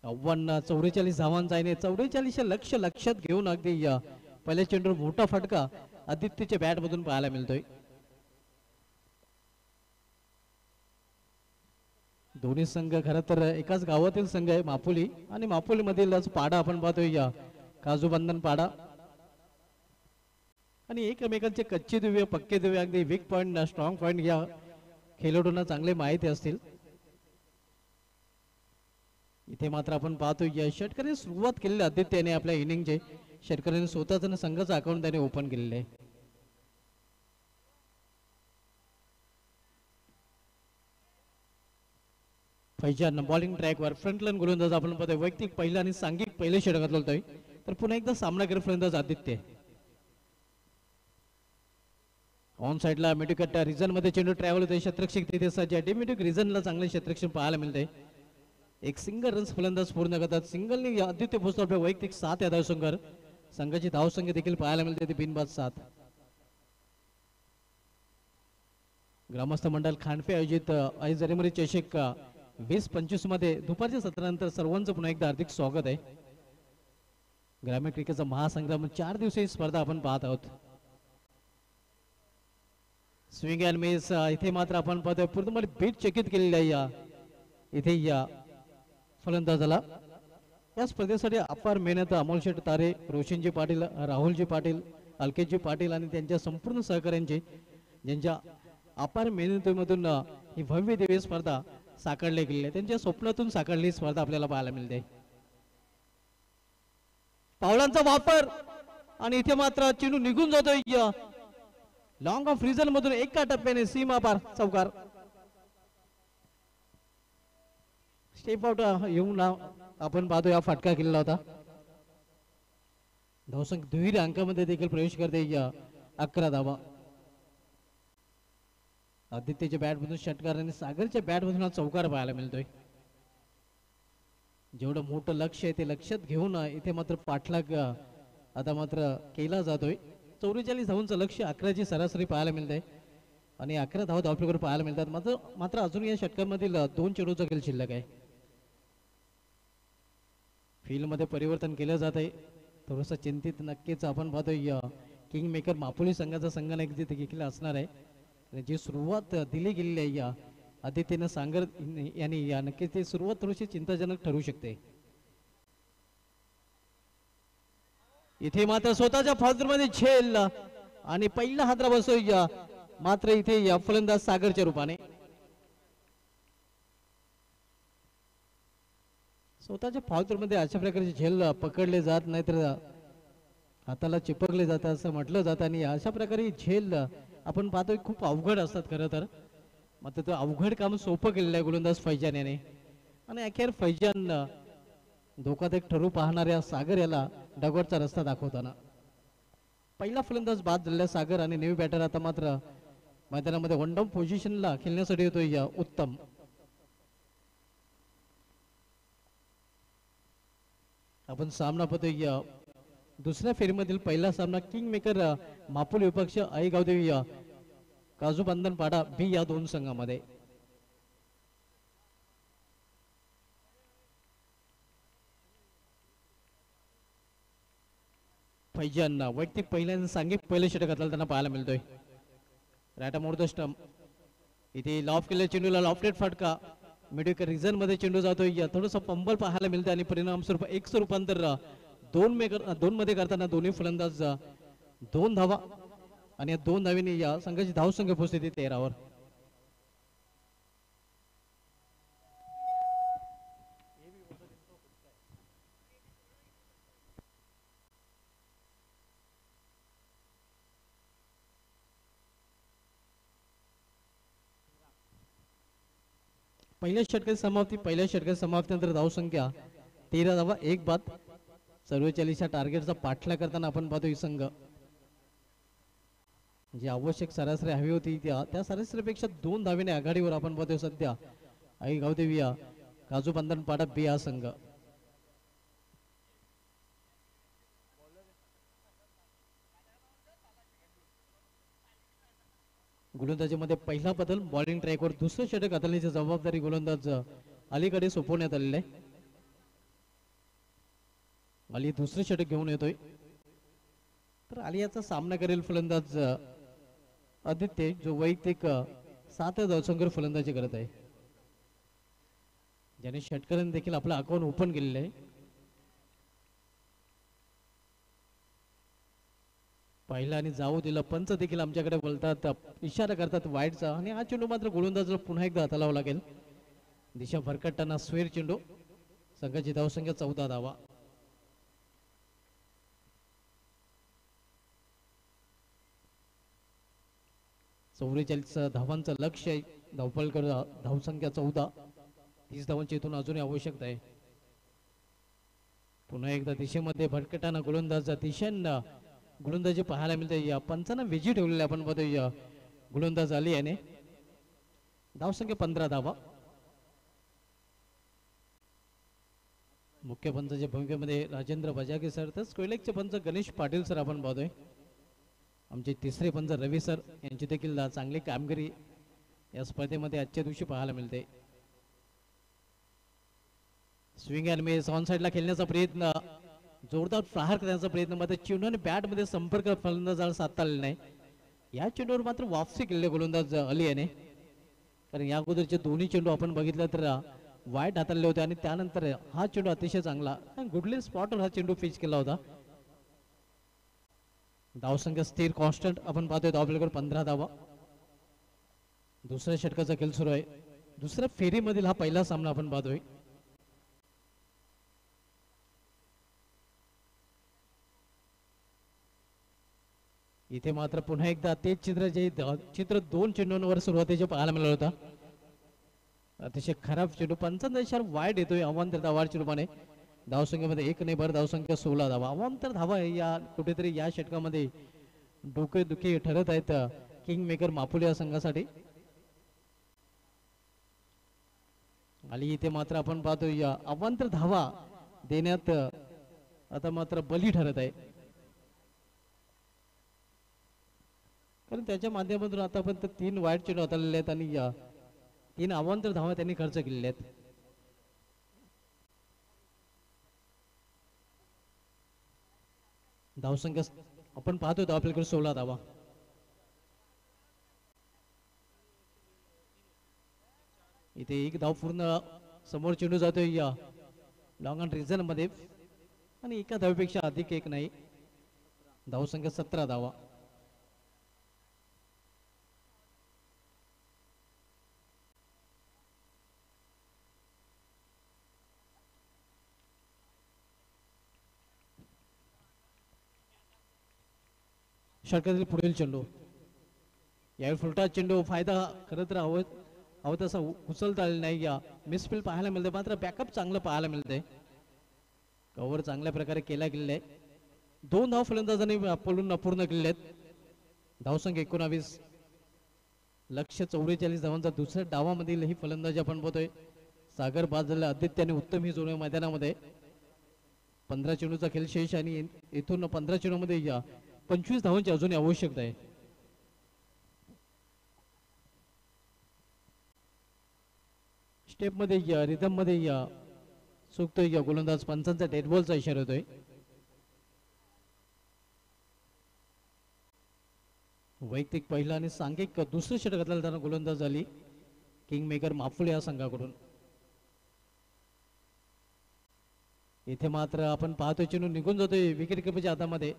44 धावांचा आहे. 44 लक्ष लक्षात घेऊन अगदी पहिल्या चेंडूवर मोठा फटका आदित्यच्या बॅट मधून पाहायला मिळतोय. दोन्ही संघ खरं तर एकाच गावातील संघ आहे मापोली आणि मापोली मधील पाडा आपण पाहतोय काजू बंधन पाडा आणि एकमेकांचे कच्चे दुवे पक्के दुवे अगदी वीक पॉइंट स्ट्रॉंग पॉइंट या खेळाडूंना चांगले माहिती असतील. इथे मात्र आपण पाहतो या षटकाराने सुरुवात केलेली आदित्यने आपल्या इनिंगचे षटकाराने स्वतःच संघाचं अकाउंट त्याने ओपन केलेलं आहे. फैजान बॉलिंग ट्रॅकवर फ्रंटलाईन गोलंदाज आपण पाहतोय वैयक्तिक पहिला आणि सांघिक पहिले षटकात बोलतोय तर पुन्हा एकदा सामना करत फलंदाज आदित्य. ऑन साइडला मिडविकेट रिजन मध्ये चेंडू ट्रॅव्हल होते क्षेत्ररक्षक तिथे सज्ज आहे. मिडविकेट रिजनला चांगले क्षेत्ररक्षण पाहायला मिळते. एक सिंगल रन्स फलंदाज पूर्ण करतात. सिंगलने आदित्य पोहोचतो आपल्या वैयक्तिक 7 या धावसंख्येवर. संघाची धावसंख्या देखील पाहायला मिळते ती बिनबाद 7. ग्रामस्थ मंडळ खांडपे आयोजित आई जरीमरी चषक 2025 मध्ये दुपारच्या सत्रानंतर सर्वांचं पुन्हा एकदा हार्दिक स्वागत आहे. ग्रामीण क्रिकेटचा महासंग्राम 4 दिवसीय स्पर्धा आपण पाहत आहोत. स्विंग अँड मिस इथे मात्र आपण पाहतोय पूर्णपणे बीट चकित केलेली आहे या इथे या फलंदाजाला. या स्पर्धेसाठी अपार मेहनत अमोल शेठ तारे, रोशनजी पाटील, राहुलजी पाटील, अलकेशजी पाटील आणि त्यांच्या संपूर्ण सहकाऱ्यांचे ज्यांच्या अपार मेहनतीमधून ही भव्य दिव्य स्पर्धा साकारली गेली आहे. त्यांच्या स्वप्नातून साकारली स्पर्धा आपल्याला पाहायला मिळते. पावलांचा वापर आणि इथे मात्र चेंडू निघून जातोय लॉंग ऑफ रिजन मधून एका टप्प्याने सीमा पार चौकार. स्टेप आउट येऊन आपण पाहतो या फटका केलेला होता. धावसंख्या दुहेरी अंकामध्ये देखील प्रवेश करते 11 धावा. आदित्यच्या बॅट मधून षटकार आणि सागरच्या बॅट मधून चौकार पाहायला मिळतोय. जेवढं मोठं लक्ष आहे ते लक्षात घेऊन इथे मात्र पाठलाग आता मात्र केला जातोय. 44 धावांचं लक्ष 11ची सरासरी पाहायला मिळते आणि 11 धावा धावफलकावर पाहायला मिळतात. मात्र अजून या षटकांमधील 2 चेंडूचा खेळ शिल्लक आहे. फील्ड मध्ये परिवर्तन केलं जात आहे. थोडंसं चिंतित नक्कीच आपण पाहतोय किंग मेकर मापोली संघाचा संघाने देखील असणार आहे. आणि जी सुरुवात दिली गेलेली आहे या आदित्यनं सांगर यांनी या नक्कीच ती सुरुवात थोडीशी चिंताजनक ठरू शकते. इथे मात्र स्वतःच्या फाउलमध्ये झेल आणि पहिला हादरा बसवूया मात्र इथे या फलंदाज सागरच्या रूपाने स्वतःच्या फाउलमध्ये अशा प्रकारचे झेल पकडले जात नाही तर हाताला चिपकले जातात असं म्हटलं जातं. आणि अशा प्रकारे झेल आपण पाहतोय खूप अवघड असतात खरं तर. मात्र तो अवघड काम सोपं केलेलं आहे गोलंदाज फैजान याने. आणि अखेर फैजान धोकादायक ठरू पाहणाऱ्या सागर याला डगवटचा रस्ता दाखवताना पहिला फलंदाज बाद झालेला सागर आणि नेव्ही बॅटर आता मात्र मैदानामध्ये वन डाऊन पोझिशनला खेळण्यासाठी येतोय उत्तम. आपण सामना पाहतोय दुसऱ्या फेरीमधील पहिला सामना किंग मेकर मापुल विपक्ष आई गावदेवी काजू बंधन पाडा बी या दोन संघामध्ये. फैजान वैयक्तिक पहिल्यांदा सांगितलं पहिलं षटक घातलं त्यांना पाहायला मिळतोय. राटा मोड द स्टंप इथे लॉफ केलेल्या चेंडूला लॉफ्टेड फटका मिड रिझन मध्ये चेंडू जातोय. थोडंसं पंबल पाहायला मिळतं आणि परिणाम स्वरूप एक रूपांतर दोन मध्ये करताना दोन्ही फलंदाज 2 धावा आणि या 2 धावीने या संघाची धावसंख्या पोहोचते 13 वर. पहिल्या षटकाची समाप्तीनंतर धावसंख्या 13 धावा 1 बाद 44 टार्गेटचा पाठलाग करताना आपण पाहतो ही संघ जी आवश्यक सरासरी हवी होती त्या सरासरीपेक्षा 2 धावेने आघाडीवर आपण पाहतोय सध्या आई गावदेवी काजू बंधन पाडा बी हा संघ. गोलंदाजीमध्ये पहिला बदल बॉलिंग ट्रॅकवर दुसरं षटक घालण्याची जबाबदारी गोलंदाज अलीकडे सोपवण्यात आलेली आहे. अली दुसरं षटक घेऊन येतोय तर अली सामना करेल फलंदाज आदित्य जो वैयक्तिक 7 धावसंख्येवर फलंदाजी करत आहे. ज्याने षटकाराने देखील आपलं अकाउंट ओपन केलेलं आहे. पहिला आणि जाऊ दिला पंच देखील आमच्याकडे बोलतात इशारा करतात वाईटचा आणि हा चेंडू मात्र गोलंदाजाला पुन्हा एकदा हाताळावा लागेल. दिशा भरकटताना स्वेर चेंडू संघाची धावसंख्या 14 धावा. चौवेचाळीस धावांचं लक्ष आहे. धावपलकर धावसंख्या 14 30 धावांची इथून अजूनही आवश्यकता आहे. पुन्हा एकदा दिशेमध्ये भरकटाना गोलंदाज दिशेनं गोलंदाजी पाहायला मिळते. या पंचांना विजी ठेवलेले आपण बघतोय गोलंदाज आली याने धावसंख्या 15 धावा. मुख्य पंचाच्या भूमिकेमध्ये राजेंद्र बजागे सर तर स्क्वेलेकचे पंच गणेश पाटील सर आपण पाहतोय. आमचे तिसरे पंच रवी सर यांची देखील चांगली कामगिरी या स्पर्धेमध्ये आजच्या दिवशी पाहायला मिळते. स्विंग अँड मिस ऑन साइडला खेळण्याचा प्रयत्न जोरदार प्रहार करण्याचा प्रयत्न मात्र चेंडूने बॅट मध्ये संपर्क फलंदाजाला साधता आलेला नाही. या चेंडूवर मात्र वापसी केलेले गोलंदाज अली याने कारण या अगोदरचे दोन्ही चेंडू आपण बघितलं तर वाईट हाताळले होते आणि त्यानंतर हा चेंडू अतिशय चांगला गुडली स्पॉटवर हा चेंडू पिच केला होता. धावसंख्या स्थिर कॉन्स्टंट आपण पाहतोय. धावपलकर 15 धावा. दुसऱ्या षटकाचा खेळ सुरू आहे. दुसऱ्या फेरीमधील हा पहिला सामना आपण पाहतोय. इथे मात्र पुन्हा एकदा तेच चित्र 2 चेंडूंवर सुरुवातीचे पाहायला मिळालं होता. अतिशय खराब चेंडू 55 वाईट येतोय अवांतर धावाच्या रूपाने. धावसंख्येमध्ये 1 नाही भर धावसंख्या 16 धावा. अवांतर धावा या कुठेतरी या षटकामध्ये डोके दुखी ठरत आहेत किंग मेकर मापुले या संघासाठी. आणि इथे मात्र आपण पाहतो या अवांतर धावा देण्यात आता मात्र बली ठरत आहे कारण त्याच्या माध्यमातून आतापर्यंत 3 वाईट चेंडू हाताळलेले आहेत आणि 3 अवांतर धावा त्यांनी खर्च केलेले आहेत. धावसंख्या आपण पाहतो धाव आपल्याकडे 16 धावा. इथे एक धाव पूर्ण समोर चेंडू जातोय या लॉंग ऑन रिझन मध्ये आणि एका धावेपेक्षा अधिक एक नाही. धावसंख्या 17 धावा. षटकातील पुढील चेंडू यावेळी फुलटा चेंडू फायदा खरं तर हवं तसा उचलता आलेला नाही. या मिसफील्ड पाहायला मिळते मात्र बॅकअप चांगलं पाहायला मिळतंय. कव्हर चांगल्या प्रकारे केला गेलेला आहे. 2 धाव फलंदाजांनी पूर्ण केलेले आहेत. धावसंख्या 19. लक्ष्य 44 धावांचा दुसऱ्या डावामधील ही फलंदाजी आपण बघतोय. सागर बाजूला आदित्याने उत्तम ही जोडणी मैदानामध्ये. 15 चेंडूचा खेळ शेष आणि इथून 15 चेंडूमध्ये 25 धावांची अजूनही आवश्यकता आहे. स्टेप मध्ये रिदम मध्ये चुकतोय गोलंदाज. पंचांचा डेड बॉलचा इशारा होतोय. वैयक्तिक पहिला आणि सांघिक दुसरं षटकातला त्यांना गोलंदाज झाली किंग मेकर माफुले या संघाकडून. इथे मात्र आपण पाहतोय चेंडू निघून जातोय विकेट किपरच्या हातामध्ये.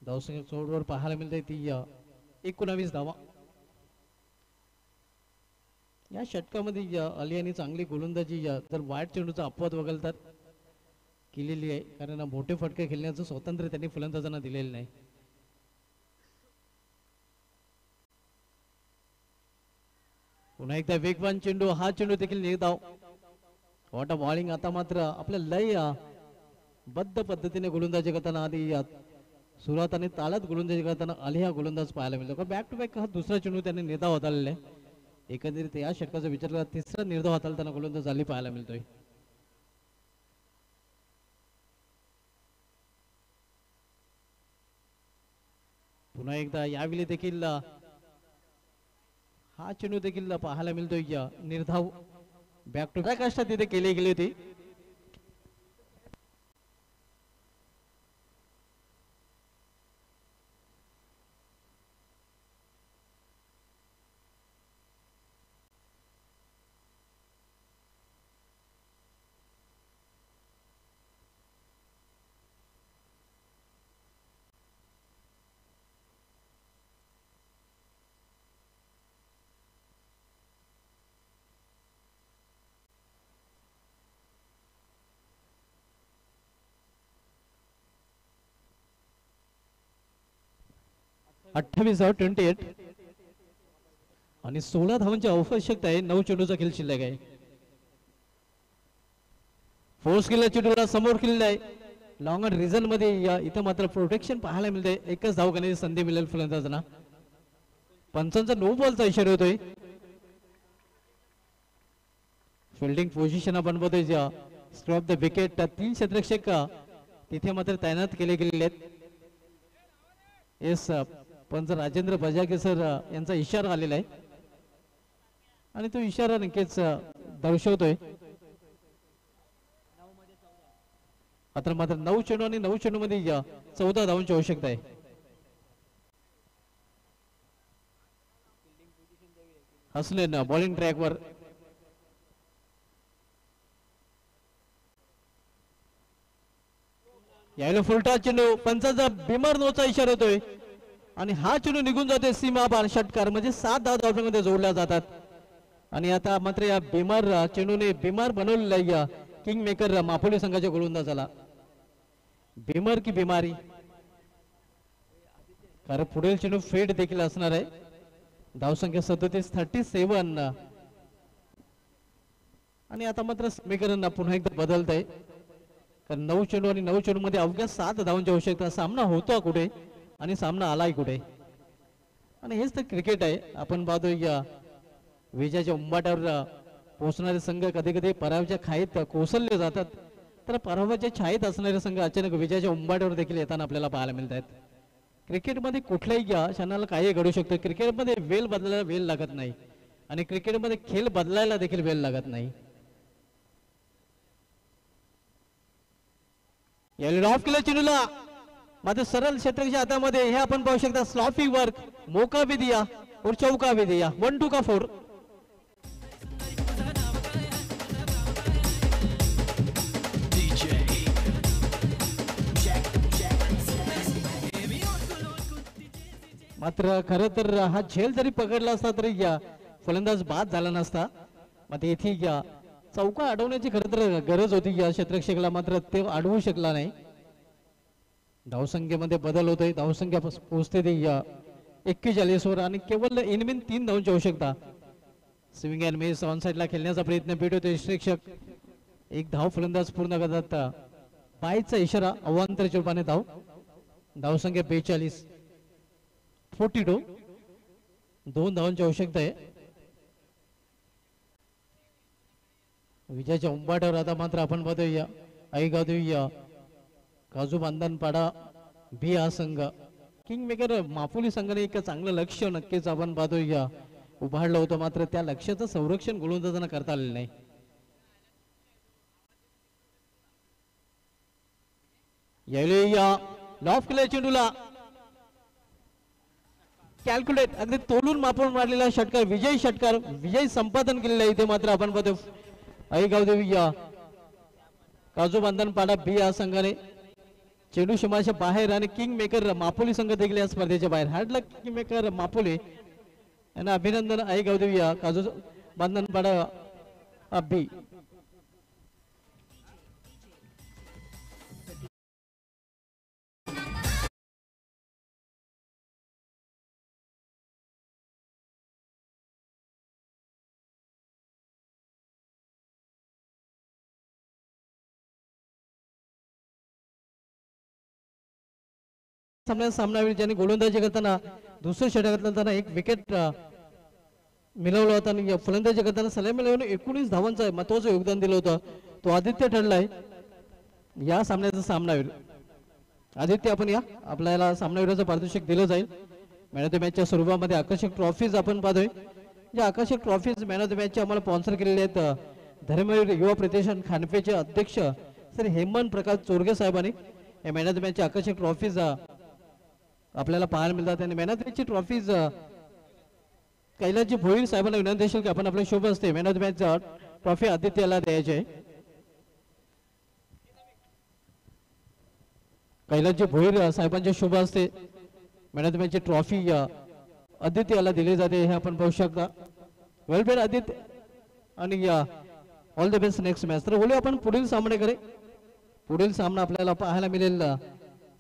धावसंख्या चोडवर पाहायला मिळते ती 19 धावा. या षटकामध्ये अली यांनी चांगली गोलंदाजी जर वाईट चेंडूचा अपवाद वगळतात केलेली आहे. कारण मोठे फटके खेळण्याचं स्वातंत्र्य त्यांनी फलंदाजांना दिलेलं नाही. पुन्हा एकदा वेगवान चेंडू. हा चेंडू देखील निर्धाव. What a bowling. आता मात्र आपल्या लय बद्ध पद्धतीने गोलंदाजी करताना आधी सुरुवात आणि तालात गोलंदाजी करताना अली हा गोलंदाज पाहायला मिळतो. बॅक टू बॅक हा दुसरा चेंडू त्याने निर्धाव हाताळलेला आहे. एकंदरीत या षटकाचा विचार करा तिसरा निर्धाव हाताळताना गोलंदाज अली पाहायला मिळतोय. पुन्हा एकदा यावेळी देखील हा चेंडू देखील पाहायला मिळतोय निर्धाव. बॅक टू बॅक अष्टा तिथे केली गेली होती. अठ्ठावीस 28 आणि 16 धावांची आवश्यकता आहे. 9 चेंडूचा खेळ शिल्लक आहे. फोर्स केलेला चेंडूला समोर केलेला आहे. लॉंग ऑन रिझन मध्ये इथं मात्र प्रोटेक्शन पाहायला मिळते. एकच धाव घेण्याची संधी मिळेल फलंदाजांना. पंचांचा नो बॉलचा इशारा होतोय. फिल्डिंग पोझिशन आपण बघतोय स्ट्रॉप द विकेट. 3 क्षेत्ररक्षक तिथे मात्र तैनात केले गेलेले आहेत. येस पंच राजेंद्र बजागे सर यांचा इशारा आलेला आहे आणि तो इशारा नक्कीच दर्शवतोय. आता मात्र 9 चेंडू आणि 9 चेंडू मध्ये 14 धावांची आवश्यकता आहे. हसलेन बॉलिंग ट्रॅकवर. यायला फुलटा चेंडू. पंचाचा बिमार नोचा इशारा होतोय आणि हा चेंडू निघून जाते सीमा पार. षटकार म्हणजे 7 धावांमध्ये जोडल्या जातात. आणि आता मात्र या बिमार चेंडूने बिमार बनवलेला किंग मेकर माफुले संघाच्या गोलंदाजाला. बिमार की बिमारी. कारण पुढील चेंडू फेड देखील असणार आहे. धावसंख्या 37 आणि आता मात्र मेकरांना पुन्हा एकदा बदलत आहे. कारण 9 चेंडू आणि 9 चेंडू मध्ये अवघ्या 7 धावांची आवश्यकता. सामना होतो कुठे आणि सामना आलाय कुठे. आणि हेच तर क्रिकेट आहे. आपण पाहतोय विजयाच्या उंबाट्यावर पोहोचणारे संघ कधी कधी पराभवाच्या खाईत कोसळले जातात. तर पराभवाच्या छायेत असणारे संघ अचानक विजयाच्या उंबाट्यावर देखील येताना आपल्याला पाहायला मिळत आहेत. क्रिकेटमध्ये कुठल्याही क्षणाला काही घडू शकतं. क्रिकेटमध्ये वेळ बदलायला वेळ लागत नाही आणि क्रिकेटमध्ये खेळ बदलायला देखील वेळ लागत नाही. यावेळी ऑफ केलं चेंडूला मात्र सरळ क्षेत्रच्या हातामध्ये हे आपण पाहू शकता स्लॉफी वर्क मोका भी दिया और चौका भी दिया 1-2 का 4. मात्र खरं तर हा झेल जरी पकडला असता तरी या फलंदाज बाद झाला नसता. मात्र येथे या चौका अडवण्याची खरं तर गरज होती या क्षेत्ररक्षकाला मात्र ते अडवू शकला नाही. धावसंख्येमध्ये बदल होतोय. धावसंख्या पोहोचते ते 41 वर आणि केवळ इनमिन 3 धावांची आवश्यकता. स्विंग अँड मिस ऑन साइडला खेळण्याचा प्रयत्न भेटवतोय क्षेत्ररक्षक. एक धाव फलंदाज पूर्ण करतात. पायचा इशारा अवांतर चुरपाने धाव. धावसंख्या 42 42 2 धावांची आवश्यकता आहे. विजयाच्या उंबाट्यावर आता मात्र आपण बघतोय आई गावदेवी काजू बांधणपाडा बी हा संघ किंग मेकर मापुली संघाने एक चांगलं लक्ष नक्कीच आपण पाहतोय उभारलं होतं. मात्र त्या लक्ष्याचं संरक्षण गोलंदाजांना करता आलेलं नाही. यावेळी लॉफ केल्या चेंडूला कॅल्क्युलेट अगदी तोलून मापून मारलेला षटकार विजयी षटकार विजय संपादन केलेला इथे मात्र आपण पाहतो आई गावदेवी काजू बांधणपाडा बी या संघाने चेंडू सीमाच्या बाहेर आणि किंग मेकर मापोली संघ देखील या स्पर्धेच्या बाहेर. हार्ड लक किंग मेकर मापोली यांना अभिनंदन. आई गावदेवी काजू बांधणपाडा बी. सामनावीर ज्यांनी गोलंदाजी करताना दुसऱ्या षटकातला एक विकेट मिळवला होता आणि फलंदाजी करताना सलामी मिळवून 19 धावांचं महत्वाचं योगदान दिलं होतं. तो आदित्य ठरलाय या सामन्याचा सामनावीर. आदित्य आपण या आपल्याला सामनावीराचं पारितोषिक दिलं जाईल. मॅन ऑफ द मॅचच्या स्वरूपामध्ये आकर्षक ट्रॉफीज आपण पाहतोय. ज्या आकर्षक ट्रॉफीज मॅन ऑफ द मॅचचे आम्हाला स्पॉन्सर केलेले आहेत धर्मवीर युवा प्रतिष्ठान खानपेचे अध्यक्ष श्री हेमंत प्रकाश चोरगे साहेबांनी या मॅन ऑफ द मॅचच्या आकर्षक ट्रॉफीज आपल्याला पाहायला मिळतात. आणि मॅन ऑफ द मॅचची ट्रॉफीज कैलासजी भोईर साहेबांना विनंती असेल की आपण आपल्या शोभ असते man of the match trophy आदित्यला द्यायची आहे. कैलासजी भोईर साहेबांच्या शुभ असते मॅन ऑफ द मॅचची ट्रॉफी आदित्यला दिली जाते हे आपण पाहू शकता. वेलफेअर आदित्य आणि all the best next match. तर बोलूया आपण पुढील सामन्याकडे. पुढील सामना आपल्याला पाहायला मिळेल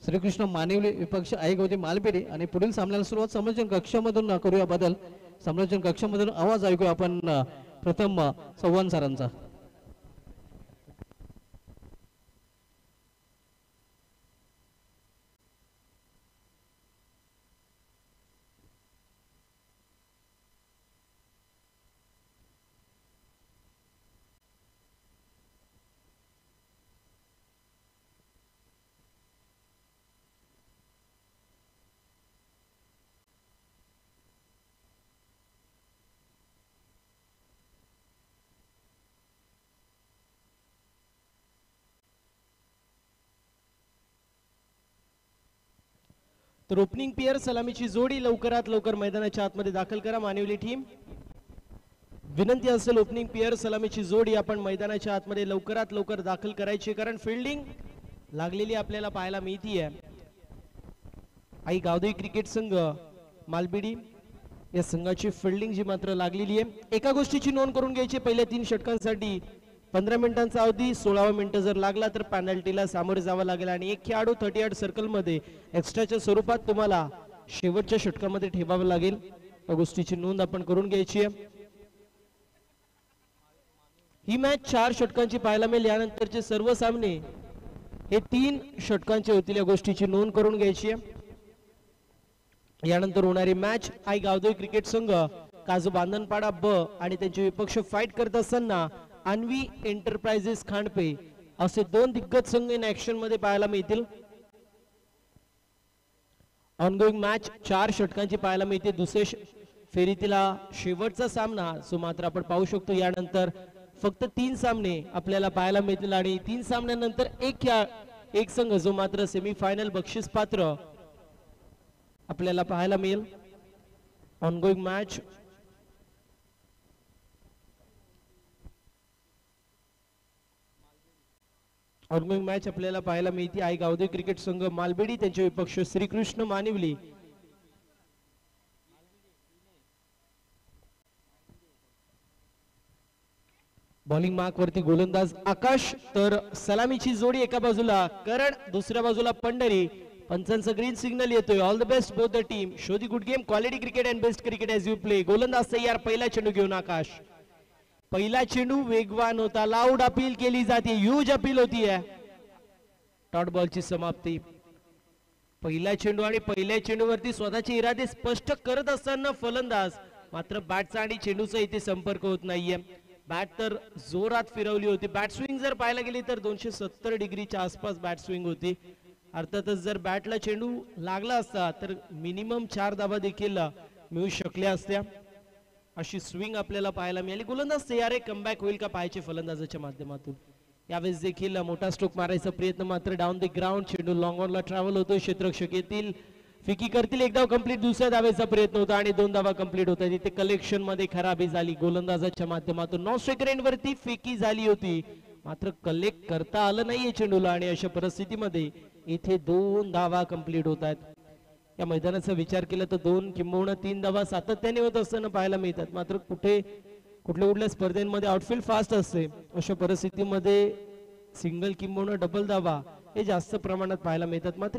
श्रीकृष्ण मानिवली विपक्ष आई गावदेवी मालपेडी. आणि पुढील सामन्याला सुरुवात संरक्षण कक्षामधून करूया. बदल संरक्षण कक्षामधून आवाज ऐकूया आपण प्रथम चव्हाण सरांचा. तर ओपनिंग पेयर सलामीची जोडी लवकरात लवकर मैदानाच्या आतमध्ये दाखल करा मानिवली टीम. विनंती असेल ओपनिंग पेयर सलामीची जोडी आपण मैदानाच्या आतमध्ये लवकरात लवकर दाखल करायची कारण फिल्डिंग लागलेली आपल्याला पाहायला मिळतीये. आई गावदेवी क्रिकेट संघ मालबेडी या संघाची फिल्डिंग जी मात्र लागलेली आहे. एका गोष्टीची नोंद करून घ्यायची पहिल्या 3 षटकांसाठी 15 मिनिटांचा अवधी 16 मिनिटं जर लागला तर पॅनल्टीला सामोरे जावं लागेल आणि एक खेळाडू 38 सर्कल मध्ये एक्स्ट्राच्या स्वरूपात तुम्हाला शेवटच्या षटकामध्ये ठेवावं लागेल. त्या गोष्टीची नोंद आपण करून घ्यायची आहे. ही मॅच 4 षटकांची पाहायला मिळेल. यानंतरचे सर्व सामने हे 3 षटकांचे होतील या गोष्टीची नोंद करून घ्यायची आहे. यानंतर होणारी मॅच आई गावदेवी क्रिकेट संघ काजू बांधणपाडा ब आणि त्यांचे विपक्ष फाईट करत असताना अन्वी एंटरप्राइजेस खांडपे असे 2 दिग्गज संघ इन ऍक्शन मध्ये पाहायला मिळतील. ऑनगोइंग मॅच 4 षटकांची पाहायला मिळते. दुसऱ्या फेरीतला शेवटचा सामना सो मात्र आपण पाहू शकतो. यानंतर फक्त 3 सामने आपल्याला पाहायला मिळतील आणि 3 सामन्यानंतर एक संघ जो मात्र सेमीफायनल बक्षीस पात्र आपल्याला पाहायला मिळेल. ऑनगोईंग मॅच आपल्याला पाहायला मिळते आहे. गावदेवी क्रिकेट संघ मालबेडी त्यांचे विपक्ष श्रीकृष्ण मानिवली. बॉलिंग मार्क वरती गोलंदाज आकाश, तर सलामीची जोडी एका बाजूला करण, दुसऱ्या बाजूला पंढरी. पंचांचा ग्रीन सिग्नल येतोय. All the best both the team. Show the good game, quality cricket and best cricket as you play. गोलंदाज तयार. पहिला चेंडू घेऊन आकाश. पहिला चेंडू वेगवान होता. लाऊड अपील केली जाते. ह्यूज अपील होती आहे. डॉट बॉलची समाप्ती. पहिला चेंडू आणि पहिल्या चेंडूवरती स्वतःचे इरादे स्पष्ट करत असताना फलंदाज मात्र बॅटचा आणि चेंडूचा इथे संपर्क होत नाहीये. बॅट तर जोरात फिरवली होती. बॅट स्विंग जर पाहायला गेली तर 270 डिग्रीच्या आसपास बॅट स्विंग होती. अर्थातच जर बॅटला चेंडू लागला असता तर मिनिमम 4 धावा देखील मिळू शकल्या असत्या. अशी स्विंग आपल्याला पाहायला मिळाली. गोलंदाज तयार आहे. कमबॅक होईल का पाहायचे फलंदाजाच्या माध्यमातून. यावेळेस देखील मोठा स्ट्रोक मारायचा प्रयत्न मात्र डाऊन द ग्राउंड. चेंडू लॉंग ऑनला ट्रॅव्हल होतो. क्षेत्ररक्षक येतील, फिकी करतील. एक धाव कंप्लीट. दुसऱ्या धावेचा प्रयत्न होता आणि 2 धावा कंप्लीट होता. तिथे कलेक्शन मध्ये खराबी झाली गोलंदाजाच्या माध्यमातून. नॉन स्ट्राइक रेंज वरती फिकी झाली होती मात्र कलेक्ट करता आलं नाहीये चेंडूला आणि अशा परिस्थितीमध्ये इथे 2 धावा कंप्लीट होत आहेत. या मैदानाचा विचार केला तर 2 किंबहुना 3 धावा सातत्याने होत असताना पाहायला मिळतात. मात्र कुठल्या स्पर्धेमध्ये आउटफील्ड फास्ट असते. अशा परिस्थितीमध्ये सिंगल किंबहुना डबल धावा हे जास्त प्रमाणात पाहायला मिळतात. मात्र